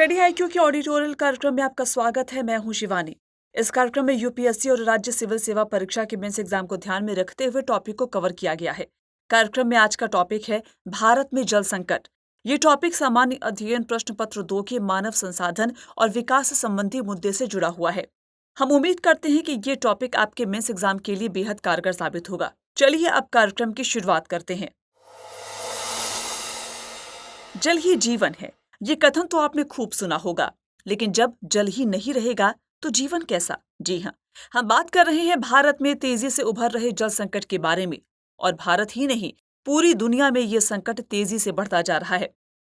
Study IQ के ऑडिटोरियल कार्यक्रम में आपका स्वागत है। मैं हूं शिवानी। इस कार्यक्रम में यूपीएससी और राज्य सिविल सेवा परीक्षा के मेंस एग्जाम को ध्यान में रखते हुए टॉपिक को कवर किया गया है। कार्यक्रम में आज का टॉपिक है भारत में जल संकट। ये टॉपिक सामान्य अध्ययन प्रश्न पत्र 2 के मानव संसाधन और विकास संबंधी मुद्दे से जुड़ा हुआ है। हम उम्मीद करते हैं कि ये टॉपिक आपके मेंस एग्जाम के लिए बेहद कारगर साबित होगा। चलिए अब कार्यक्रम की शुरुआत करते हैं। जल ही जीवन है, ये कथन तो आपने खूब सुना होगा, लेकिन जब जल ही नहीं रहेगा तो जीवन कैसा? जी हाँ, हम बात कर रहे हैं भारत में तेजी से उभर रहे जल संकट के बारे में। और भारत ही नहीं, पूरी दुनिया में ये संकट तेजी से बढ़ता जा रहा है।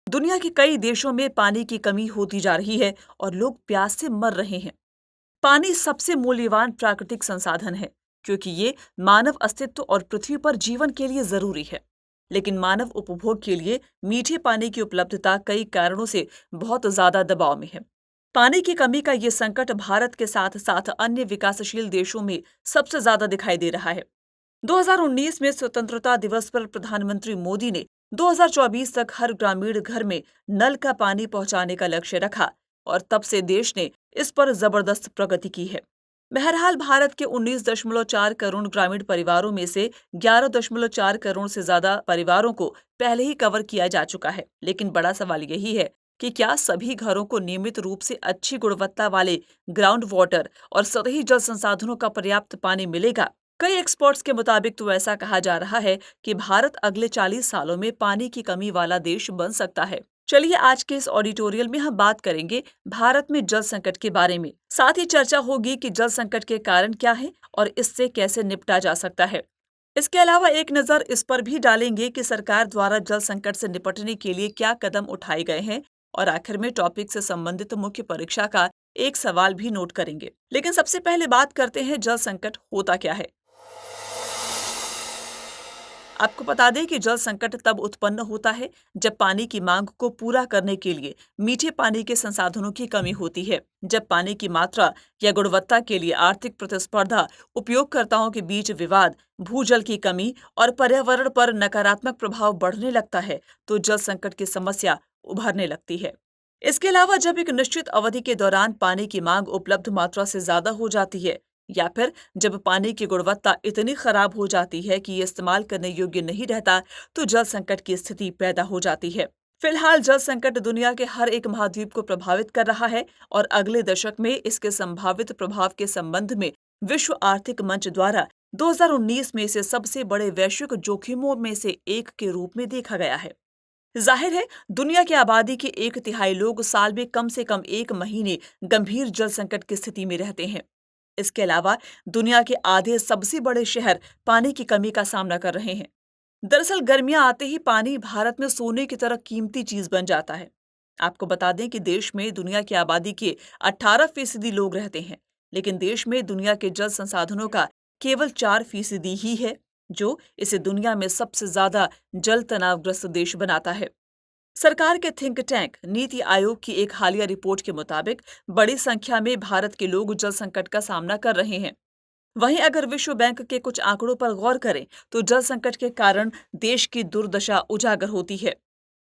दुनिया के कई देशों में पानी की कमी होती जा रही है और लोग प्यास से मर रहे हैं। पानी सबसे मूल्यवान प्राकृतिक संसाधन है, क्योंकि ये मानव अस्तित्व और पृथ्वी पर जीवन के लिए जरूरी है। लेकिन मानव उपभोग के लिए मीठे पानी की उपलब्धता कई कारणों से बहुत ज्यादा दबाव में है। पानी की कमी का ये संकट भारत के साथ साथ अन्य विकासशील देशों में सबसे ज्यादा दिखाई दे रहा है। 2019 में स्वतंत्रता दिवस पर प्रधानमंत्री मोदी ने 2024 तक हर ग्रामीण घर में नल का पानी पहुंचाने का लक्ष्य रखा और तब से देश ने इस पर जबरदस्त प्रगति की है। बहरहाल भारत के 19.4 करोड़ ग्रामीण परिवारों में से 11.4 करोड़ से ज्यादा परिवारों को पहले ही कवर किया जा चुका है। लेकिन बड़ा सवाल यही है कि क्या सभी घरों को नियमित रूप से अच्छी गुणवत्ता वाले ग्राउंड वाटर और सतही जल संसाधनों का पर्याप्त पानी मिलेगा? कई एक्सपर्ट्स के मुताबिक तो ऐसा कहा जा रहा है कि भारत अगले 40 सालों में पानी की कमी वाला देश बन सकता है। चलिए आज के इस ऑडिटोरियल में हम बात करेंगे भारत में जल संकट के बारे में। साथ ही चर्चा होगी कि जल संकट के कारण क्या है और इससे कैसे निपटा जा सकता है। इसके अलावा एक नजर इस पर भी डालेंगे कि सरकार द्वारा जल संकट से निपटने के लिए क्या कदम उठाए गए हैं और आखिर में टॉपिक से संबंधित मुख्य परीक्षा का एक सवाल भी नोट करेंगे। लेकिन सबसे पहले बात करते हैं जल संकट होता क्या है। आपको बता दें कि जल संकट तब उत्पन्न होता है जब पानी की मांग को पूरा करने के लिए मीठे पानी के संसाधनों की कमी होती है, जब पानी की मात्रा या गुणवत्ता के लिए आर्थिक प्रतिस्पर्धा, उपयोगकर्ताओं के बीच विवाद, भूजल की कमी और पर्यावरण पर नकारात्मक प्रभाव बढ़ने लगता है, तो जल संकट की समस्या उभरने लगती है। इसके अलावा जब एक निश्चित अवधि के दौरान पानी की मांग उपलब्ध मात्रा से ज्यादा हो जाती है, या फिर जब पानी की गुणवत्ता इतनी खराब हो जाती है कि ये इस्तेमाल करने योग्य नहीं रहता, तो जल संकट की स्थिति पैदा हो जाती है। फिलहाल जल संकट दुनिया के हर एक महाद्वीप को प्रभावित कर रहा है और अगले दशक में इसके संभावित प्रभाव के संबंध में विश्व आर्थिक मंच द्वारा 2019 में इसे सबसे बड़े वैश्विक जोखिमों में से एक के रूप में देखा गया है। जाहिर है, दुनिया की आबादी के 1/3 लोग साल में कम से कम 1 महीने गंभीर जल संकट की स्थिति में रहते हैं। इसके अलावा दुनिया के आधे सबसे बड़े शहर पानी की कमी का सामना कर रहे हैं। दरअसल गर्मियां आते ही पानी भारत में सोने की तरह कीमती चीज बन जाता है। आपको बता दें कि देश में दुनिया की आबादी के 18% लोग रहते हैं, लेकिन देश में दुनिया के जल संसाधनों का केवल 4% ही है, जो इसे दुनिया में सबसे ज्यादा जल तनावग्रस्त देश बनाता है। सरकार के थिंक टैंक नीति आयोग की एक हालिया रिपोर्ट के मुताबिक बड़ी संख्या में भारत के लोग जल संकट का सामना कर रहे हैं। वहीं अगर विश्व बैंक के कुछ आंकड़ों पर गौर करें तो जल संकट के कारण देश की दुर्दशा उजागर होती है।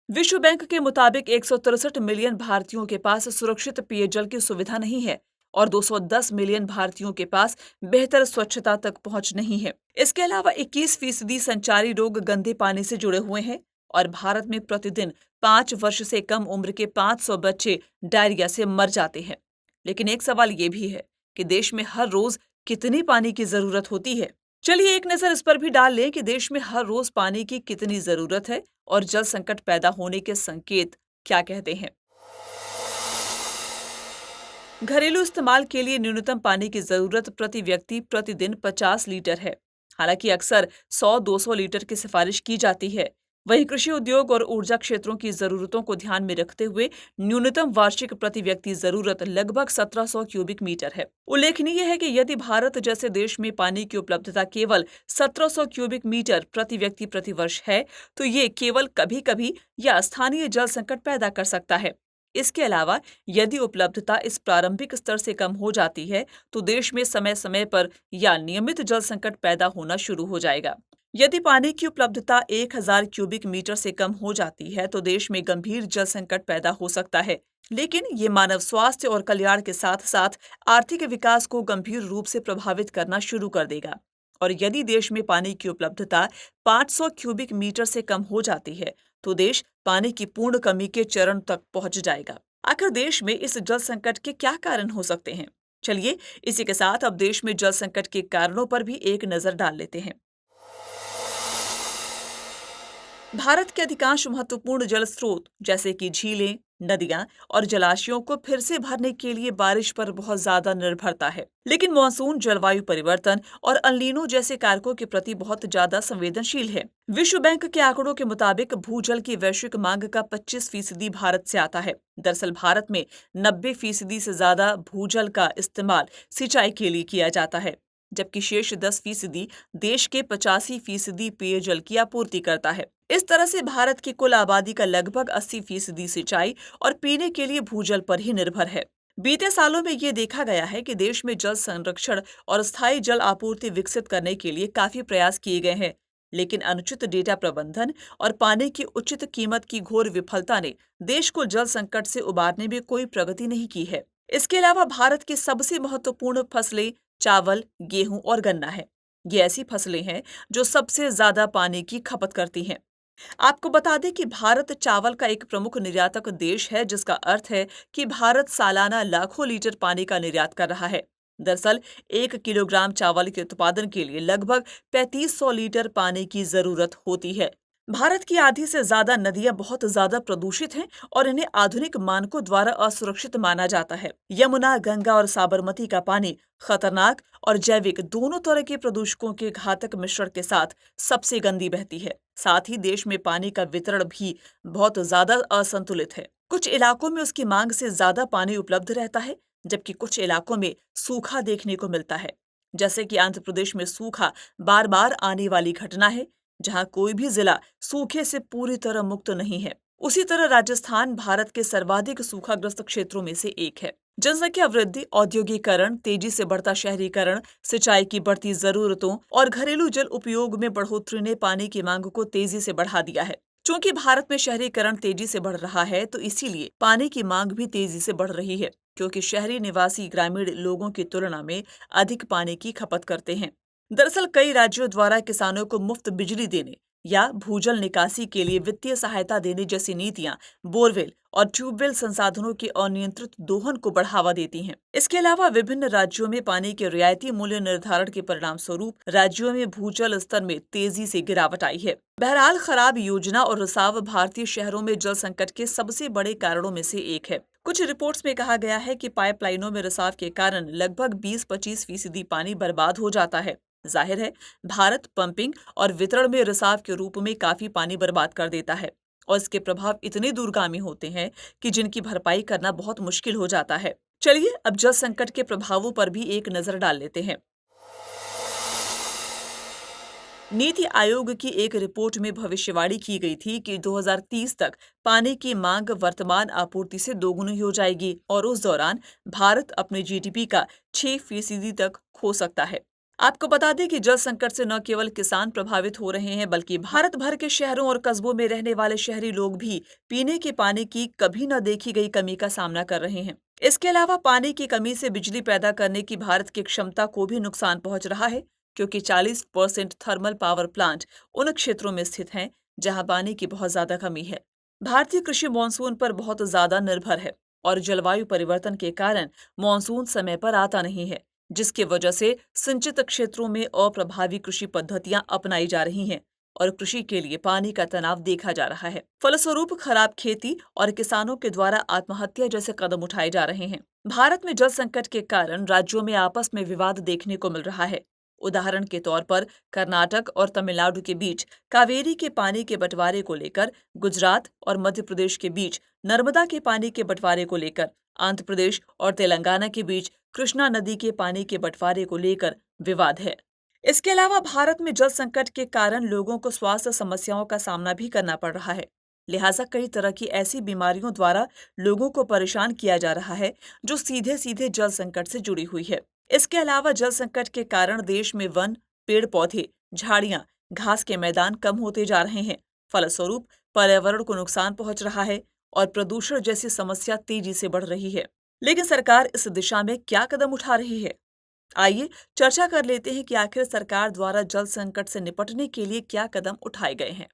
विश्व बैंक के मुताबिक 163 मिलियन भारतीयों के पास सुरक्षित पेयजल की सुविधा नहीं है और 210 मिलियन भारतीयों के पास बेहतर स्वच्छता तक पहुंच नहीं है। इसके अलावा 21% संचारी रोग गंदे पानी से जुड़े हुए हैं और भारत में प्रतिदिन 5 वर्ष से कम उम्र के 500 बच्चे डायरिया से मर जाते हैं। लेकिन एक सवाल ये भी है कि देश में हर रोज कितनी पानी की जरूरत होती है। चलिए एक नजर इस पर भी डाल लें कि देश में हर रोज पानी की कितनी जरूरत है और जल संकट पैदा होने के संकेत क्या कहते हैं। घरेलू इस्तेमाल के लिए न्यूनतम पानी की जरूरत प्रति व्यक्ति प्रतिदिन 50 लीटर है। हालांकि अक्सर 100-200 लीटर की सिफारिश की जाती है। वहीं कृषि उद्योग और ऊर्जा क्षेत्रों की जरूरतों को ध्यान में रखते हुए न्यूनतम वार्षिक प्रति व्यक्ति जरूरत लगभग 1700 क्यूबिक मीटर है। उल्लेखनीय है कि यदि भारत जैसे देश में पानी की उपलब्धता केवल 1700 क्यूबिक मीटर प्रति व्यक्ति प्रति वर्ष है, तो ये केवल कभी कभी या स्थानीय जल संकट पैदा कर सकता है। इसके अलावा यदि उपलब्धता इस प्रारंभिक स्तर से कम हो जाती है, तो देश में समय समय पर या नियमित जल संकट पैदा होना शुरू हो जाएगा। यदि पानी की उपलब्धता 1000 क्यूबिक मीटर से कम हो जाती है, तो देश में गंभीर जल संकट पैदा हो सकता है। लेकिन ये मानव स्वास्थ्य और कल्याण के साथ साथ आर्थिक विकास को गंभीर रूप से प्रभावित करना शुरू कर देगा। और यदि देश में पानी की उपलब्धता 500 क्यूबिक मीटर से कम हो जाती है, तो देश पानी की पूर्ण कमी के चरण तक पहुंच जाएगा। आखिर देश में इस जल संकट के क्या कारण हो सकते हैं? चलिए इसी के साथ अब देश में जल संकट के कारणों पर भी एक नजर डाल लेते हैं। भारत के अधिकांश महत्वपूर्ण जल स्रोत जैसे कि झीलें, नदियां और जलाशयों को फिर से भरने के लिए बारिश पर बहुत ज्यादा निर्भरता है। लेकिन मानसून जलवायु परिवर्तन और अल्नीनो जैसे कारकों के प्रति बहुत ज्यादा संवेदनशील है। विश्व बैंक के आंकड़ों के मुताबिक भूजल की वैश्विक मांग का 25% भारत से आता है। दरअसल भारत में 90% से ज्यादा भूजल का इस्तेमाल सिंचाई के लिए किया जाता है, जबकि शेष 10% देश के 85% पेयजल की आपूर्ति करता है। इस तरह से भारत की कुल आबादी का लगभग 80% सिंचाई और पीने के लिए भूजल पर ही निर्भर है। बीते सालों में ये देखा गया है कि देश में जल संरक्षण और स्थायी जल आपूर्ति विकसित करने के लिए काफी प्रयास किए गए हैं, लेकिन अनुचित डेटा प्रबंधन और पानी की उचित कीमत की घोर विफलता ने देश को जल संकट से उबारने में कोई प्रगति नहीं की है। इसके अलावा भारत की सबसे महत्वपूर्ण फसलें चावल, गेहूं और गन्ना है। ये ऐसी फसलें हैं जो सबसे ज्यादा पानी की खपत करती हैं। आपको बता दें कि भारत चावल का एक प्रमुख निर्यातक देश है, जिसका अर्थ है कि भारत सालाना लाखों लीटर पानी का निर्यात कर रहा है। दरअसल 1 किलोग्राम चावल के उत्पादन के लिए लगभग 3500 लीटर पानी की जरूरत होती है। भारत की आधी से ज्यादा नदियां बहुत ज्यादा प्रदूषित हैं और इन्हें आधुनिक मानकों द्वारा असुरक्षित माना जाता है। यमुना, गंगा और साबरमती का पानी खतरनाक और जैविक दोनों तरह के प्रदूषकों के घातक मिश्रण के साथ सबसे गंदी बहती है। साथ ही देश में पानी का वितरण भी बहुत ज्यादा असंतुलित है। कुछ इलाकों में उसकी मांग से ज्यादा पानी उपलब्ध रहता है, जबकि कुछ इलाकों में सूखा देखने को मिलता है। जैसे कि आंध्र प्रदेश में सूखा बार बार आने वाली घटना है, जहां कोई भी जिला सूखे से पूरी तरह मुक्त नहीं है। उसी तरह राजस्थान भारत के सर्वाधिक सूखाग्रस्त क्षेत्रों में से एक है। जनसंख्या वृद्धि, औद्योगिकरण, तेजी से बढ़ता शहरीकरण, सिंचाई की बढ़ती जरूरतों और घरेलू जल उपयोग में बढ़ोतरी ने पानी की मांग को तेजी से बढ़ा दिया है। चूंकि भारत में शहरीकरण तेजी से बढ़ रहा है, तो इसीलिए पानी की मांग भी तेजी से बढ़ रही है, क्योंकि शहरी निवासी ग्रामीण लोगों की तुलना में अधिक पानी की खपत करते हैं। दरअसल कई राज्यों द्वारा किसानों को मुफ्त बिजली देने या भूजल निकासी के लिए वित्तीय सहायता देने जैसी नीतियां बोरवेल और ट्यूबवेल संसाधनों के अनियंत्रित दोहन को बढ़ावा देती हैं। इसके अलावा विभिन्न राज्यों में पानी के रियायती मूल्य निर्धारण के परिणाम स्वरूप राज्यों में भूजल स्तर में तेजी से गिरावट आई है। बहरहाल खराब योजना और रिसाव भारतीय शहरों में जल संकट के सबसे बड़े कारणों में से एक है। कुछ रिपोर्ट्स में कहा गया है कि पाइपलाइनों में रिसाव के कारण लगभग 20-25% पानी बर्बाद हो जाता है। जाहिर है, भारत पंपिंग और वितरण में रिसाव के रूप में काफी पानी बर्बाद कर देता है और इसके प्रभाव इतने दूरगामी होते हैं कि जिनकी भरपाई करना बहुत मुश्किल हो जाता है। चलिए अब जल संकट के प्रभावों पर भी एक नजर डाल लेते हैं। नीति आयोग की एक रिपोर्ट में भविष्यवाणी की गई थी कि 2030 तक पानी की मांग वर्तमान आपूर्ति से दोगुनी हो जाएगी और उस दौरान भारत अपने जीडीपी का 6% तक खो सकता है। आपको बता दें कि जल संकट से न केवल किसान प्रभावित हो रहे हैं, बल्कि भारत भर के शहरों और कस्बों में रहने वाले शहरी लोग भी पीने के पानी की कभी न देखी गई कमी का सामना कर रहे हैं। इसके अलावा पानी की कमी से बिजली पैदा करने की भारत की क्षमता को भी नुकसान पहुंच रहा है, क्योंकि 40% थर्मल पावर प्लांट उन क्षेत्रों में स्थित हैं जहां पानी की बहुत ज्यादा कमी है। भारतीय कृषि मानसून पर बहुत ज्यादा निर्भर है और जलवायु परिवर्तन के कारण मानसून समय पर आता नहीं है, जिसकी वजह से सिंचित क्षेत्रों में अप्रभावी कृषि पद्धतियां अपनाई जा रही हैं और कृषि के लिए पानी का तनाव देखा जा रहा है। फलस्वरूप खराब खेती और किसानों के द्वारा आत्महत्या जैसे कदम उठाए जा रहे हैं। भारत में जल संकट के कारण राज्यों में आपस में विवाद देखने को मिल रहा है। उदाहरण के तौर पर कर्नाटक और तमिलनाडु के बीच कावेरी के पानी के बंटवारे को लेकर, गुजरात और मध्य प्रदेश के बीच नर्मदा के पानी के बंटवारे को लेकर, आंध्र प्रदेश और तेलंगाना के बीच कृष्णा नदी के पानी के बंटवारे को लेकर विवाद है। इसके अलावा भारत में जल संकट के कारण लोगों को स्वास्थ्य समस्याओं का सामना भी करना पड़ रहा है। लिहाजा कई तरह की ऐसी बीमारियों द्वारा लोगों को परेशान किया जा रहा है जो सीधे सीधे जल संकट से जुड़ी हुई है। इसके अलावा जल संकट के कारण देश में वन, पेड़ पौधे, झाड़ियां, घास के मैदान कम होते जा रहे हैं। फलस्वरूप पर्यावरण को नुकसान पहुंच रहा है और प्रदूषण जैसी समस्या तेजी से बढ़ रही है। लेकिन सरकार इस दिशा में क्या कदम उठा रही है? आइए चर्चा कर लेते हैं कि आखिर सरकार द्वारा जल संकट से निपटने के लिए क्या कदम उठाए गए हैं।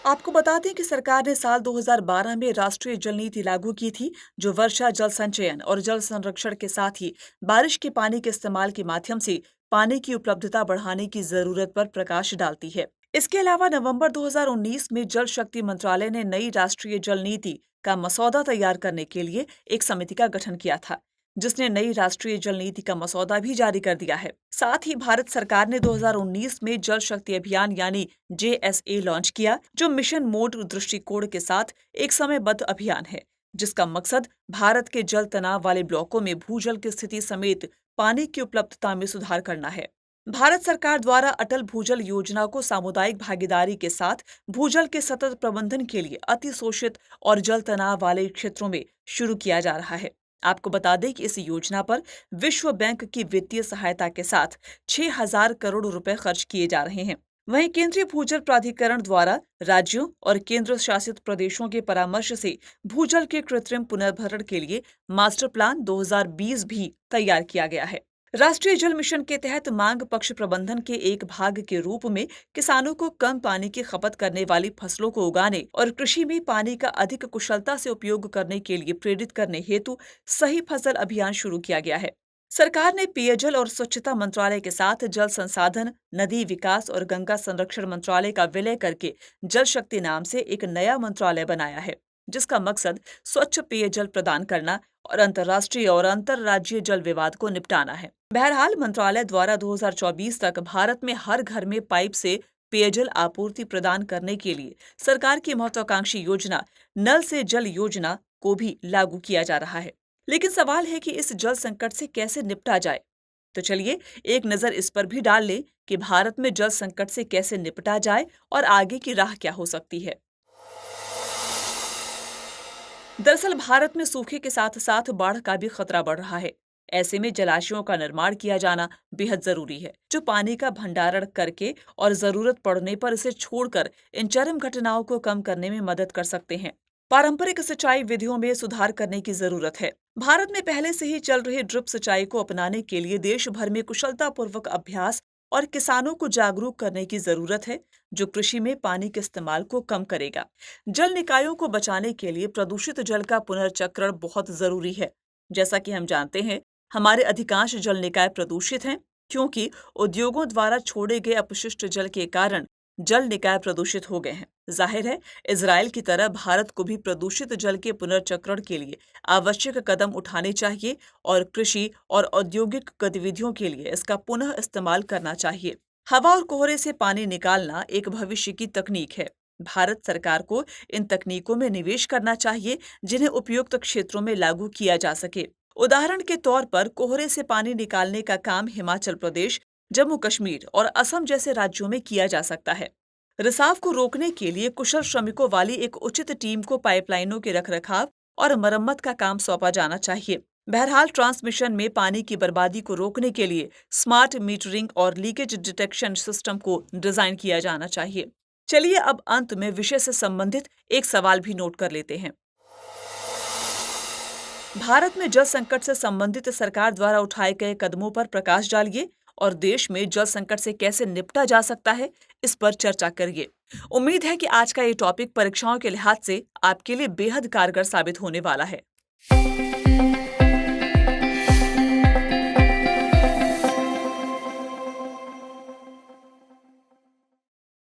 आपको बता दें कि सरकार ने साल 2012 में राष्ट्रीय जल नीति लागू की थी, जो वर्षा जल संचयन और जल संरक्षण के साथ ही बारिश के पानी के इस्तेमाल के माध्यम से पानी की उपलब्धता बढ़ाने की जरूरत पर प्रकाश डालती है। इसके अलावा नवंबर 2019 में जल शक्ति मंत्रालय ने नई राष्ट्रीय जल नीति का मसौदा तैयार करने के लिए एक समिति का गठन किया था, जिसने नई राष्ट्रीय जल नीति का मसौदा भी जारी कर दिया है। साथ ही भारत सरकार ने 2019 में जल शक्ति अभियान यानी JSA लॉन्च किया, जो मिशन मोड दृष्टिकोण के साथ एक समयबद्ध अभियान है, जिसका मकसद भारत के जल तनाव वाले ब्लॉकों में भूजल की स्थिति समेत पानी की उपलब्धता में सुधार करना है। भारत सरकार द्वारा अटल भूजल योजना को सामुदायिक भागीदारी के साथ भूजल के सतत प्रबंधन के लिए अतिशोषित और जल तनाव वाले क्षेत्रों में शुरू किया जा रहा है। आपको बता दें कि इस योजना पर विश्व बैंक की वित्तीय सहायता के साथ 6,000 करोड़ रुपए खर्च किए जा रहे हैं। वहीं केंद्रीय भूजल प्राधिकरण द्वारा राज्यों और केंद्र शासित प्रदेशों के परामर्श से भूजल के कृत्रिम पुनर्भरण के लिए मास्टर प्लान 2020 भी तैयार किया गया है। राष्ट्रीय जल मिशन के तहत मांग पक्ष प्रबंधन के एक भाग के रूप में किसानों को कम पानी की खपत करने वाली फसलों को उगाने और कृषि में पानी का अधिक कुशलता से उपयोग करने के लिए प्रेरित करने हेतु सही फसल अभियान शुरू किया गया है। सरकार ने पेयजल और स्वच्छता मंत्रालय के साथ जल संसाधन, नदी विकास और गंगा संरक्षण मंत्रालय का विलय करके जल शक्ति नाम से एक नया मंत्रालय बनाया है, जिसका मकसद स्वच्छ पेयजल प्रदान करना और अंतर्राष्ट्रीय और अंतर्राज्यीय जल विवाद को निपटाना है। बहरहाल मंत्रालय द्वारा 2024 तक भारत में हर घर में पाइप से पेयजल आपूर्ति प्रदान करने के लिए सरकार की महत्वाकांक्षी योजना नल से जल योजना को भी लागू किया जा रहा है। लेकिन सवाल है कि इस जल संकट से कैसे निपटा जाए। तो चलिए एक नजर इस पर भी डाल लें कि भारत में जल संकट से कैसे निपटा जाए और आगे की राह क्या हो सकती है। दरअसल भारत में सूखे के साथ साथ बाढ़ का भी खतरा बढ़ रहा है। ऐसे में जलाशयों का निर्माण किया जाना बेहद जरूरी है, जो पानी का भंडारण करके और जरूरत पड़ने पर इसे छोड़कर इन चरम घटनाओं को कम करने में मदद कर सकते हैं। पारंपरिक सिंचाई विधियों में सुधार करने की जरूरत है। भारत में पहले से ही चल रही ड्रिप सिंचाई को अपनाने के लिए देश भर में कुशलतापूर्वक अभ्यास और किसानों को जागरूक करने की जरूरत है, जो कृषि में पानी के इस्तेमाल को कम करेगा। जल निकायों को बचाने के लिए प्रदूषित जल का पुनर्चक्रण बहुत जरूरी है। जैसा कि हम जानते हैं, हमारे अधिकांश जल निकाय प्रदूषित हैं, क्योंकि उद्योगों द्वारा छोड़े गए अपशिष्ट जल के कारण जल निकाय प्रदूषित हो गए हैं। जाहिर है, इजराइल की तरह भारत को भी प्रदूषित जल के पुनर्चक्रण के लिए आवश्यक कदम उठाने चाहिए और कृषि और औद्योगिक गतिविधियों के लिए इसका पुनः इस्तेमाल करना चाहिए। हवा और कोहरे से पानी निकालना एक भविष्य की तकनीक है। भारत सरकार को इन तकनीकों में निवेश करना चाहिए, जिन्हें उपयुक्त क्षेत्रों में लागू किया जा सके। उदाहरण के तौर पर कोहरे से पानी निकालने का काम हिमाचल प्रदेश, जम्मू कश्मीर और असम जैसे राज्यों में किया जा सकता है। रिसाव को रोकने के लिए कुशल श्रमिकों वाली एक उचित टीम को पाइपलाइनों के रखरखाव और मरम्मत का काम सौंपा जाना चाहिए। बहरहाल ट्रांसमिशन में पानी की बर्बादी को रोकने के लिए स्मार्ट मीटरिंग और लीकेज डिटेक्शन सिस्टम को डिजाइन किया जाना चाहिए। चलिए अब अंत में विषय से संबंधित एक सवाल भी नोट कर लेते हैं। भारत में जल संकट से संबंधित सरकार द्वारा उठाए गए कदमों पर प्रकाश डालिए और देश में जल संकट से कैसे निपटा जा सकता है, इस पर चर्चा करिए। उम्मीद है कि आज का ये टॉपिक परीक्षाओं के लिहाज से आपके लिए बेहद कारगर साबित होने वाला है।